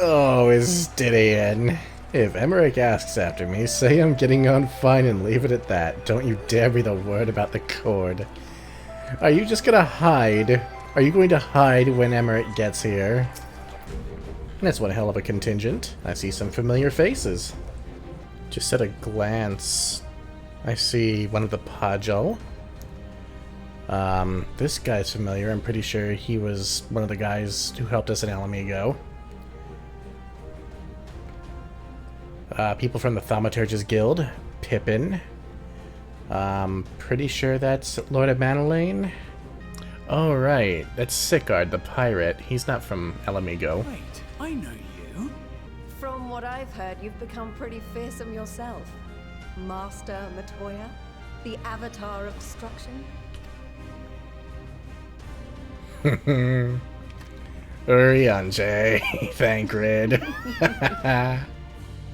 Oh, is Didion. If Emmerich asks after me, say I'm getting on fine and leave it at that. Don't you dare breathe a word about the cord. Are you just gonna hide? Are you going to hide when Emmerich gets here? That's one hell of a contingent. I see some familiar faces. Just at a glance, I see one of the Pajal. This guy's familiar. I'm pretty sure he was one of the guys who helped us in Alamigo. People from the Thaumaturge's Guild. Pippin. Pretty sure that's Lord of Manolane. Oh, right. That's Sicard, the pirate. He's not from Alamigo. Wait, I know you. From what I've heard, you've become pretty fearsome yourself. Master Matoya? The Avatar of Destruction? Urianje, Thancred.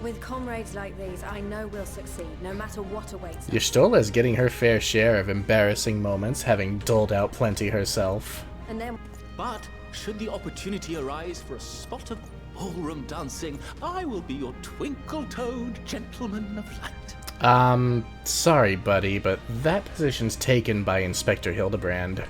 With comrades like these, I know we'll succeed, no matter what awaits us. Ystola's getting her fair share of embarrassing moments, having doled out plenty herself. And then... But should the opportunity arise for a spot of ballroom dancing, I will be your twinkle-toed gentleman of light. Sorry, buddy, but that position's taken by Inspector Hildebrand.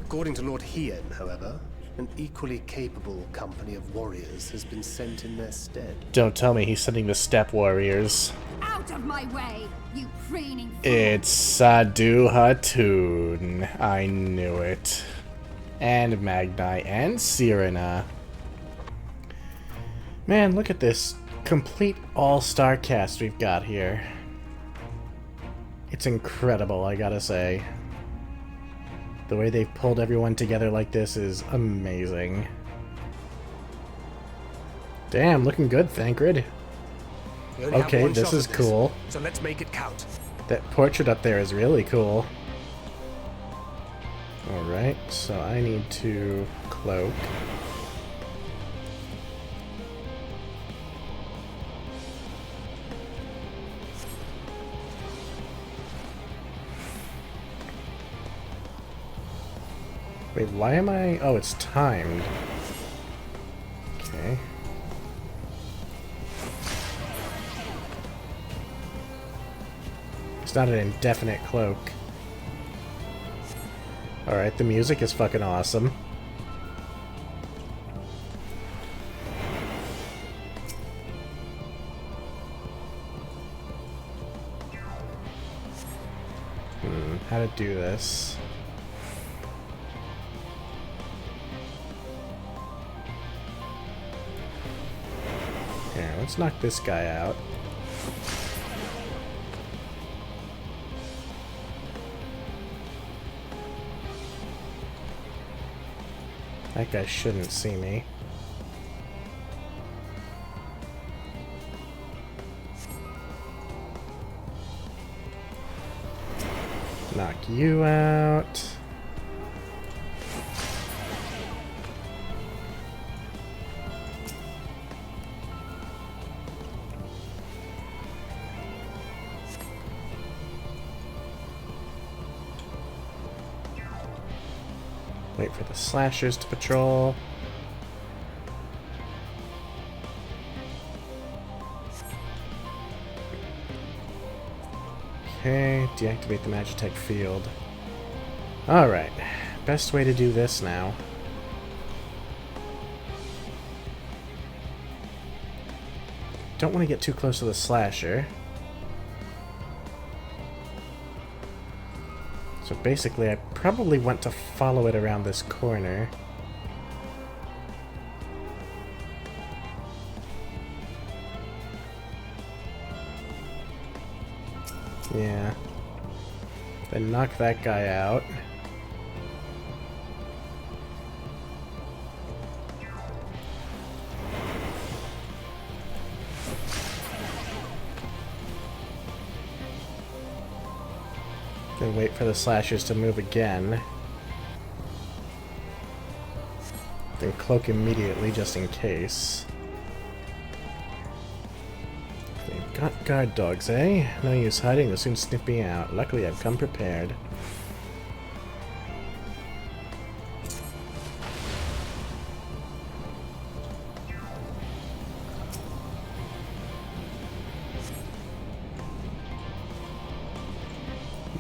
According to Lord Hien, however, an equally capable company of warriors has been sent in their stead. Don't tell me he's sending the Steppe Warriors. Out of my way, you preening fool! It's Sadu Hatun. I knew it. And Magnai and Sirena. Man, look at this complete all-star cast we've got here. It's incredible, I gotta say. The way they've pulled everyone together like this is amazing. Damn, looking good, Thancred. Okay, this is cool. So let's make it count. That portrait up there is really cool. Alright, so I need to cloak. Wait, why am I... Oh, it's timed. Okay. It's not an indefinite cloak. Alright, the music is fucking awesome. How to do this. Here, let's knock this guy out. That guy shouldn't see me. Knock you out. Wait for the slashers to patrol. Okay, deactivate the Magitech field. Alright, best way to do this now. Don't want to get too close to the slasher. So basically, I probably want to follow it around this corner. Yeah. Then knock that guy out. Then wait for the slashers to move again. Then cloak immediately just in case. They've got guard dogs, eh? No use hiding, they'll soon sniff me out. Luckily I've come prepared.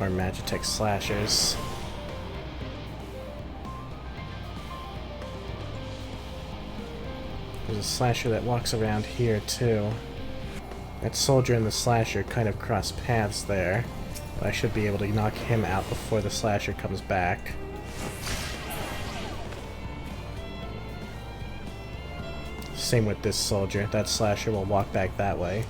Or Magitech slashers. There's a slasher that walks around here too. That soldier and the slasher kind of cross paths there. But I should be able to knock him out before the slasher comes back. Same with this soldier. That slasher will walk back that way.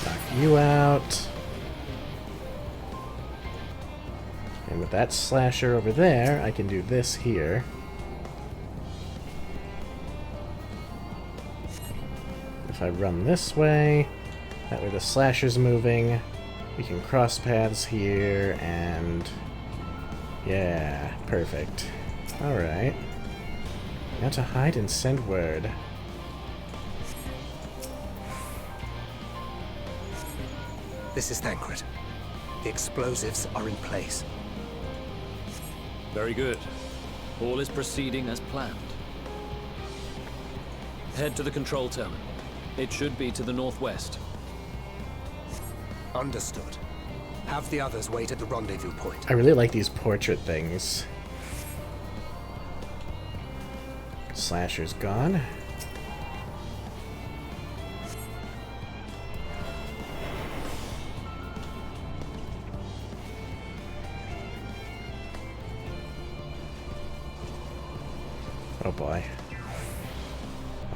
Knock you out. And with that slasher over there, I can do this here. If I run this way, that way the slasher's moving. We can cross paths here, and yeah, perfect. Alright. Now to hide and send word. This is Thancred. The explosives are in place. Very good. All is proceeding as planned. Head to the control terminal. It should be to the northwest. Understood. Have the others wait at the rendezvous point. I really like these portrait things. Slasher's gone. Oh boy.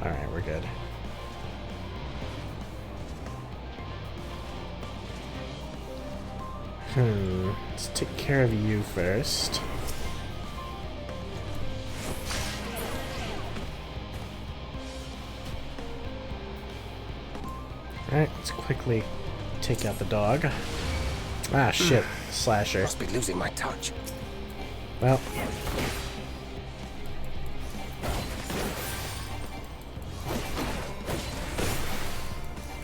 Alright, we're good. Let's take care of you first. Alright, let's quickly take out the dog. Ah, shit. Slasher. Must be losing my touch. Well.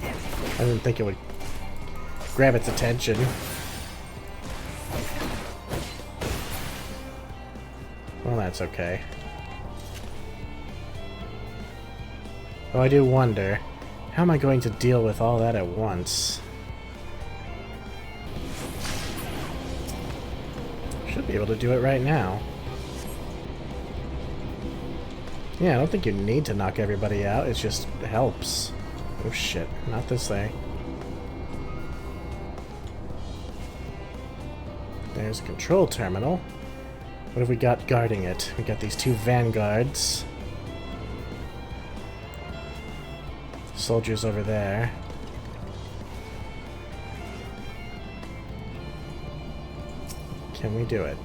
I didn't think it would grab its attention. Well, that's okay. Though I do wonder, how am I going to deal with all that at once? Should be able to do it right now. Yeah, I don't think you need to knock everybody out, it just helps. Oh shit, not this way. There's a control terminal. What have we got guarding it? We got these two vanguards. Soldiers over there. Can we do it?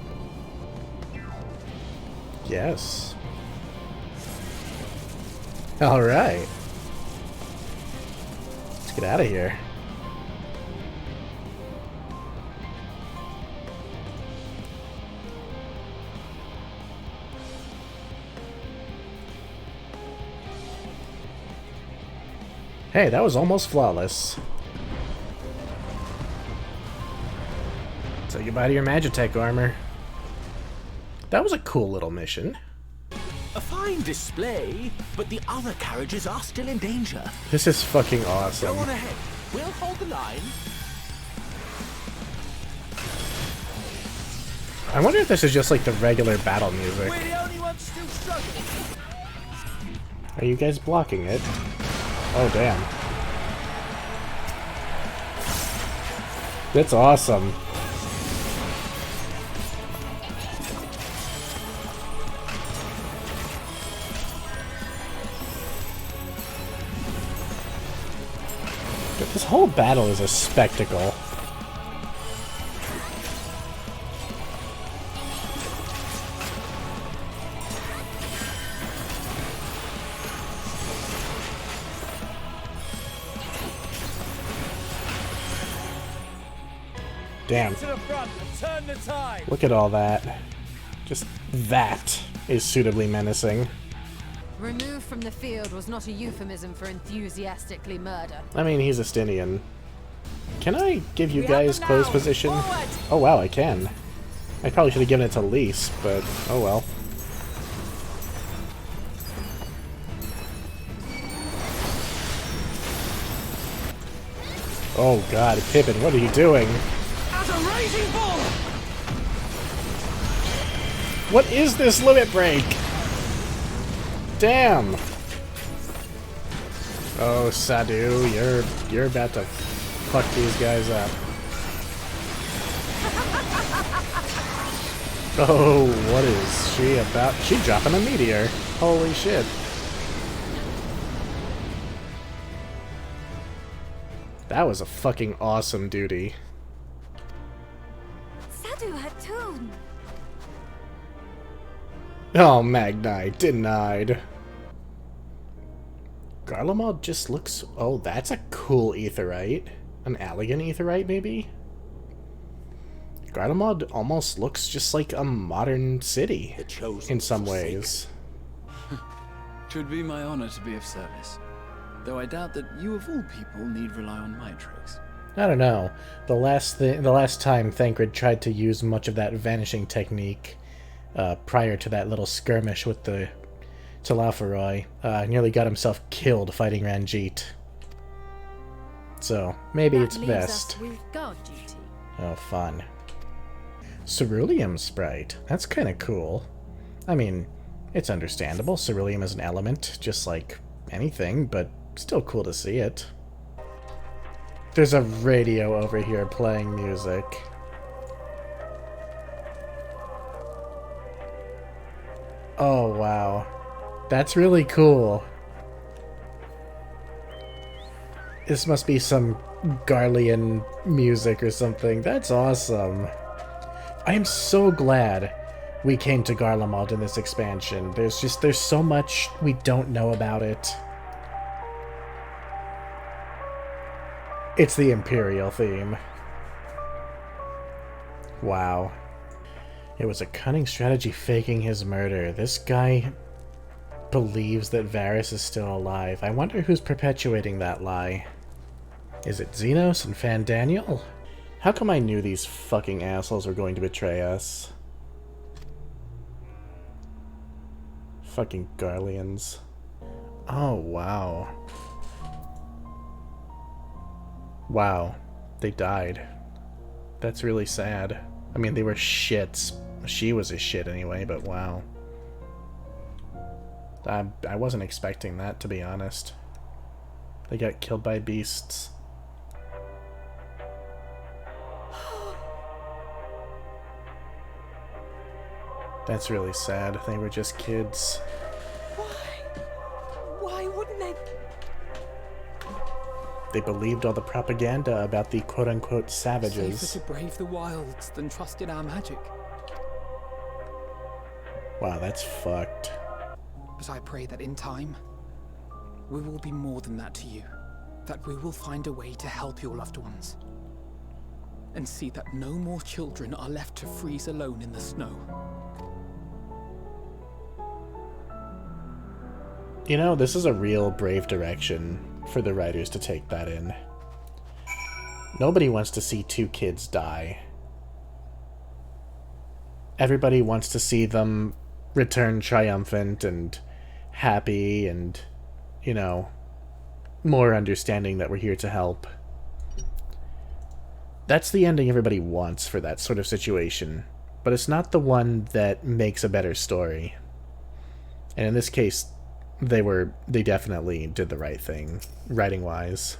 Yes. Alright. Let's get out of here. Hey, that was almost flawless. Say goodbye to your Magitech armor. That was a cool little mission. A fine display, but the other carriages are still in danger. This is fucking awesome. Go on ahead. We'll hold the line. I wonder if this is just like the regular battle music. We're the only ones still struggling. Are you guys blocking it? Oh, damn. That's awesome. This whole battle is a spectacle. Damn. To the front and turn the tide. Look at all that. Just that is suitably menacing. Removed from the field was not a euphemism for enthusiastically murder. I mean, he's a Stinian. Can I give you We guys have them close now. position? Forward. Oh wow, I can. I probably should have given it to Lise, but oh well. Oh god, Pippin, what are you doing? As a raging bull! What is this limit break? Damn! Oh, Sadu, you're about to fuck these guys up. Oh, what is she about? She dropping a meteor. Holy shit. That was a fucking awesome duty. Sadu Hatun. Oh, Magnite, denied. Garlemald just looks... Oh, that's a cool aetherite. An elegant aetherite, maybe? Garlemald almost looks just like a modern city in some ways. Twould be my honor to be of service. Though I doubt that you of all people need rely on my tricks. I don't know. The last time Thancred tried to use much of that vanishing technique prior to that little skirmish with the Talafaroi, nearly got himself killed fighting Ranjit. So, maybe it's best. Us with guard duty. Oh, fun. Ceruleum sprite. That's kind of cool. I mean, it's understandable. Ceruleum is an element, just like anything, but still cool to see it. There's a radio over here playing music. Oh, wow. That's really cool. This must be some Garlean music or something. That's awesome. I am so glad we came to Garlemald in this expansion. There's so much we don't know about it. It's the Imperial theme. Wow. It was a cunning strategy faking his murder. This guy believes that Varys is still alive. I wonder who's perpetuating that lie. Is it Xenos and Fandaniel? How come I knew these fucking assholes were going to betray us? Fucking Garleans. Oh, wow. Wow. They died. That's really sad. I mean, they were shits. She was a shit anyway, but wow. I wasn't expecting that, to be honest. They got killed by beasts. That's really sad. They were just kids. Why wouldn't they? They believed all the propaganda about the quote-unquote savages. Safer to brave the wilds than trust in our magic. Wow, that's fucked. But I pray that in time, we will be more than that to you. That we will find a way to help your loved ones. And see that no more children are left to freeze alone in the snow. You know, this is a real brave direction for the writers to take that in. Nobody wants to see two kids die. Everybody wants to see them return triumphant and happy and, you know, more understanding that we're here to help. That's the ending everybody wants for that sort of situation, but it's not the one that makes a better story. And in this case, they definitely did the right thing, writing-wise.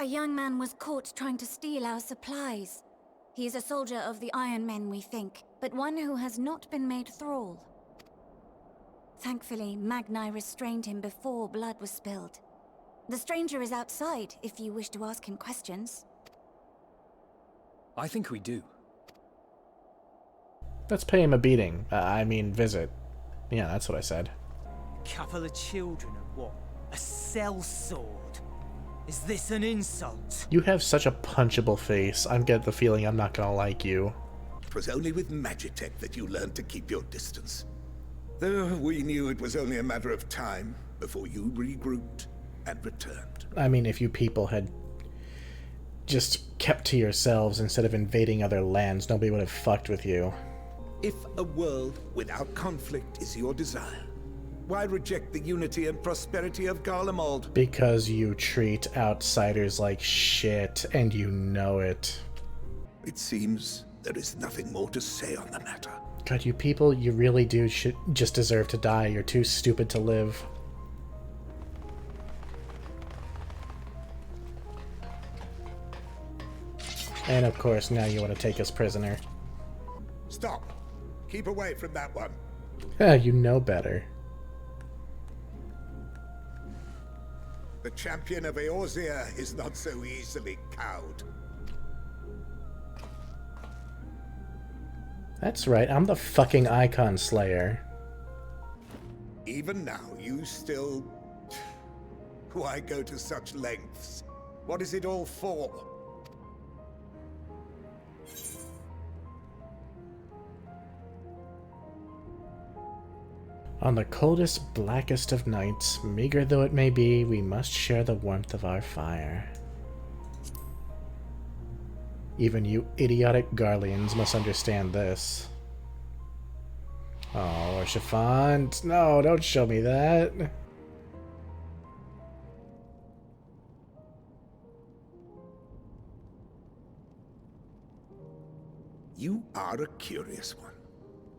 A young man was caught trying to steal our supplies. He is a soldier of the Iron Men, we think, but one who has not been made thrall. Thankfully, Magni restrained him before blood was spilled. The stranger is outside, if you wish to ask him questions. I think we do. Let's pay him a beating. I mean, visit. Yeah, that's what I said. Couple of children and what? A sellsword? Is this an insult? You have such a punchable face. I get the feeling I'm not gonna like you. It was only with Magitech that you learned to keep your distance. Though we knew it was only a matter of time before you regrouped and returned. I mean, if you people had just kept to yourselves instead of invading other lands, nobody would have fucked with you. If a world without conflict is your desire, Why reject the unity and prosperity of Garlemald? Because you treat outsiders like shit, and you know it. It seems there is nothing more to say on the matter. God, you people, you really do just deserve to die. You're too stupid to live. And of course, now you want to take us prisoner. Stop! Keep away from that one. You know better. The champion of Eorzea is not so easily cowed. That's right, I'm the fucking Icon Slayer. Even now, you still... Why go to such lengths? What is it all for? On the coldest, blackest of nights, meager though it may be, we must share the warmth of our fire. Even you idiotic Garleans must understand this. Oh, Chiffon. No, don't show me that. You are a curious one.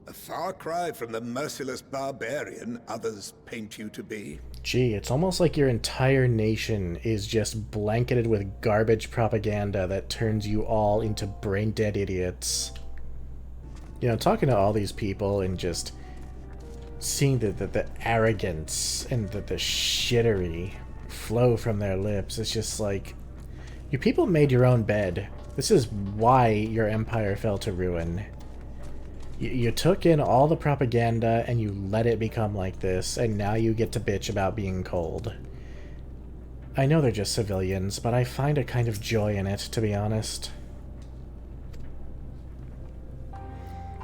A far cry from the merciless barbarian others paint you to be. Gee, it's almost like your entire nation is just blanketed with garbage propaganda that turns you all into brain-dead idiots. You know, talking to all these people and just seeing the arrogance and the shittery flow from their lips, it's just like, you people made your own bed. This is why your empire fell to ruin. You took in all the propaganda and you let it become like this, and now you get to bitch about being cold. I know they're just civilians, but I find a kind of joy in it, to be honest.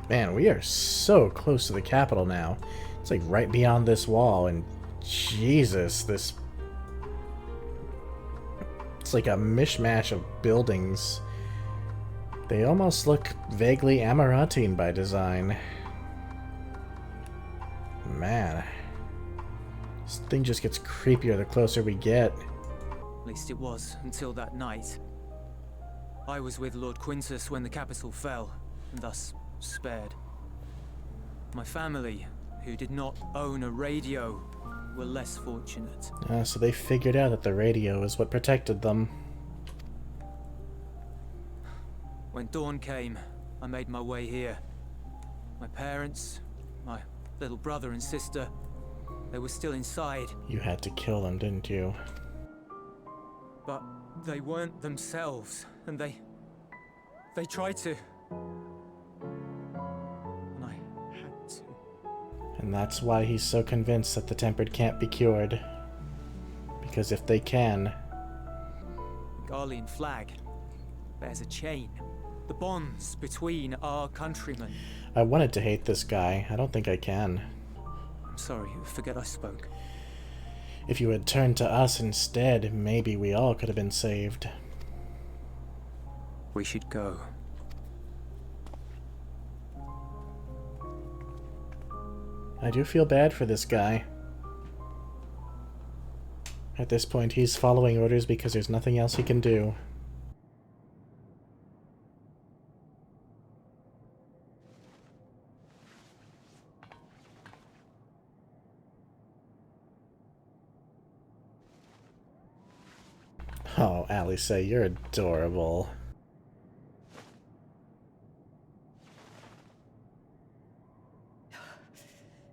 Man, we are so close to the capital now. It's like right beyond this wall, and Jesus, this... It's like a mishmash of buildings. They almost look vaguely Amaranthine by design. Man. This thing just gets creepier the closer we get. At least it was, until that night. I was with Lord Quintus when the capital fell, and thus spared. My family, who did not own a radio, were less fortunate. So they figured out that the radio is what protected them. When dawn came, I made my way here. My parents, my little brother and sister, they were still inside. You had to kill them, didn't you? But they weren't themselves, and they tried to. And I had to. And that's why he's so convinced that the Tempered can't be cured. Because if they can... The Garlean flag bears a chain. The bonds between our countrymen. I wanted to hate this guy. I don't think I can. I'm sorry, forget I spoke. If you had turned to us instead, maybe we all could have been saved. We should go. I do feel bad for this guy. At this point, he's following orders because there's nothing else he can do. Oh, Alice, you're adorable.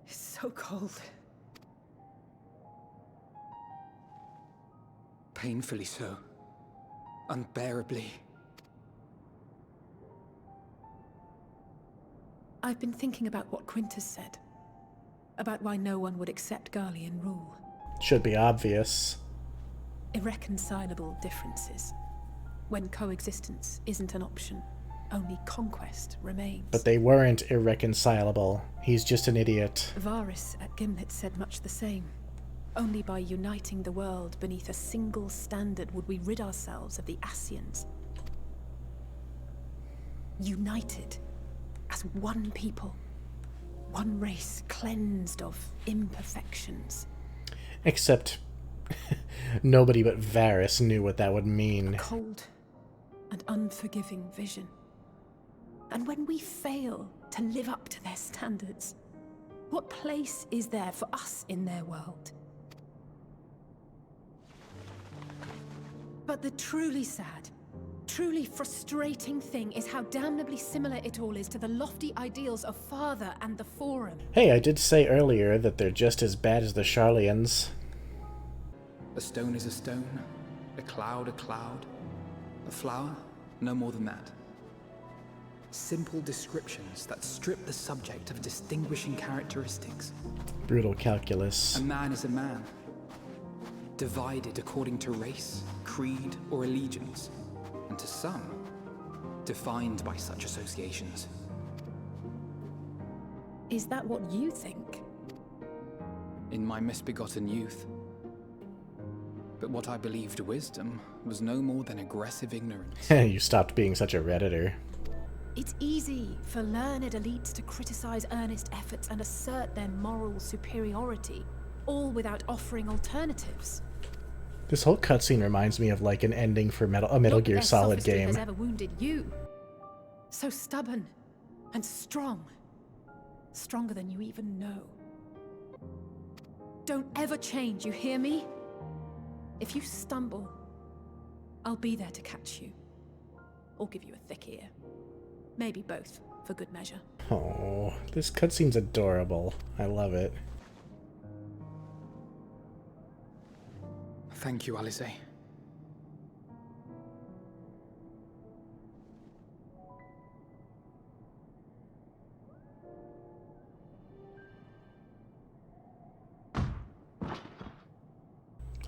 It's so cold. Painfully so. Unbearably. I've been thinking about what Quintus said. About why no one would accept Garlean rule. Should be obvious. Irreconcilable differences. When coexistence isn't an option, only conquest remains. But they weren't irreconcilable. He's just an idiot. Varys at Gimlet said much the same. Only by uniting the world beneath a single standard would we rid ourselves of the Ascians. United as one people. One race cleansed of imperfections. Except nobody but Varys knew what that would mean. A cold and unforgiving vision. And when we fail to live up to their standards, what place is there for us in their world? But the truly sad, truly frustrating thing is how damnably similar it all is to the lofty ideals of Father and the Forum. Hey, I did say earlier that they're just as bad as the Sharlayans. A stone is a stone, a cloud, a flower, no more than that. Simple descriptions that strip the subject of distinguishing characteristics. Brutal calculus. A man is a man, divided according to race, creed, or allegiance, and to some, defined by such associations. Is that what you think? In my misbegotten youth. But what I believed wisdom was no more than aggressive ignorance. You stopped being such a Redditor. It's easy for learned elites to criticize earnest efforts and assert their moral superiority, all without offering alternatives. This whole cutscene reminds me of like an ending for a Metal Gear Solid game. Has ever wounded you. So stubborn and strong. Stronger than you even know. Don't ever change, you hear me? If you stumble, I'll be there to catch you. Or give you a thick ear. Maybe both, for good measure. Oh, this cutscene's adorable. I love it. Thank you, Alice.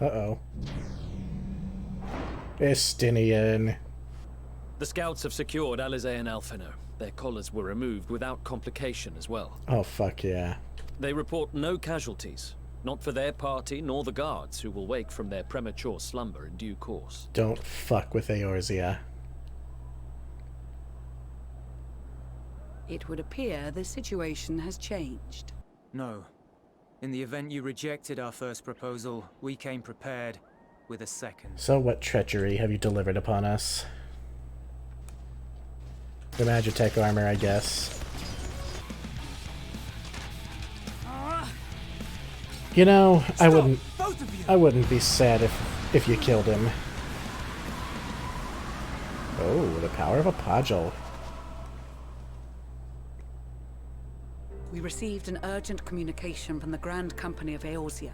Uh-oh. Estinian. The scouts have secured Alize and Alphino. Their collars were removed without complication as well. Oh, fuck yeah. They report no casualties. Not for their party, nor the guards, who will wake from their premature slumber in due course. Don't fuck with Eorzea. It would appear the situation has changed. No. In the event you rejected our first proposal, we came prepared with a second. So what treachery have you delivered upon us? The Magitech armor, I guess. You know, I wouldn't be sad if you killed him. Oh, the power of a Pagel. We received an urgent communication from the Grand Company of Eorzea.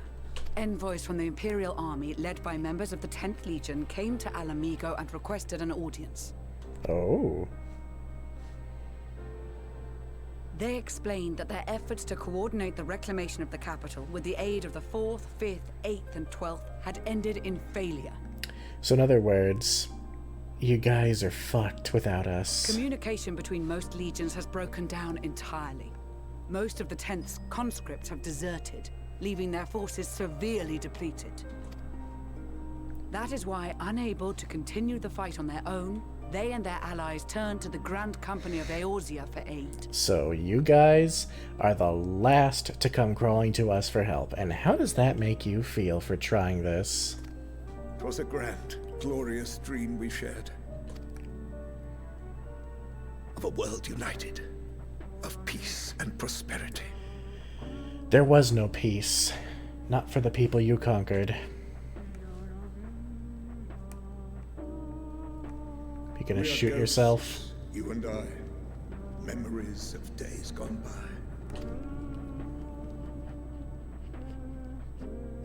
Envoys from the Imperial Army, led by members of the 10th Legion, came to Alamigo and requested an audience. Oh. They explained that their efforts to coordinate the reclamation of the capital with the aid of the 4th, 5th, 8th, and 12th had ended in failure. So in other words, you guys are fucked without us. Communication between most legions has broken down entirely. Most of the 10th's conscripts have deserted, leaving their forces severely depleted. That is why, unable to continue the fight on their own, they and their allies turned to the Grand Company of Eorzea for aid. So you guys are the last to come crawling to us for help. And how does that make you feel for trying this? 'Twas a grand, glorious dream we shared. Of a world united. Of peace and prosperity. There was no peace. Not for the people you conquered. You gonna shoot yourself? You and I. Memories of days gone by.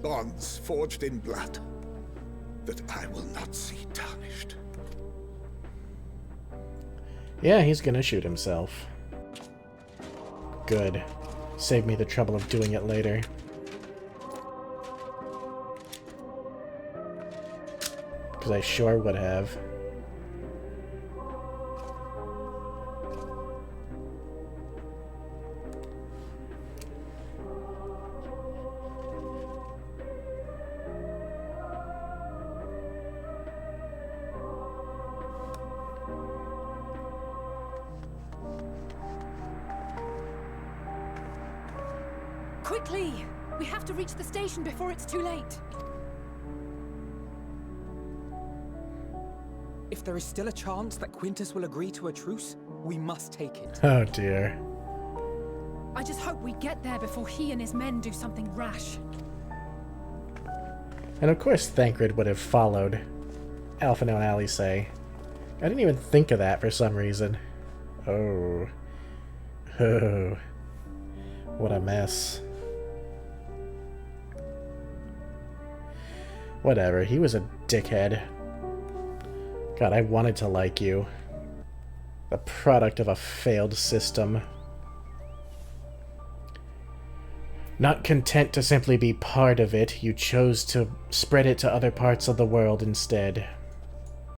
Bonds forged in blood that I will not see tarnished. Yeah, he's gonna shoot himself. Good. Save me the trouble of doing it later. Because I sure would have. Quickly! We have to reach the station before it's too late. If there is still a chance that Quintus will agree to a truce, we must take it. Oh dear. I just hope we get there before he and his men do something rash. And of course Thancred would have followed. Alphino and Ali say. I didn't even think of that for some reason. Oh. Oh. What a mess. Whatever, he was a dickhead. God, I wanted to like you. The product of a failed system. Not content to simply be part of it, you chose to spread it to other parts of the world instead.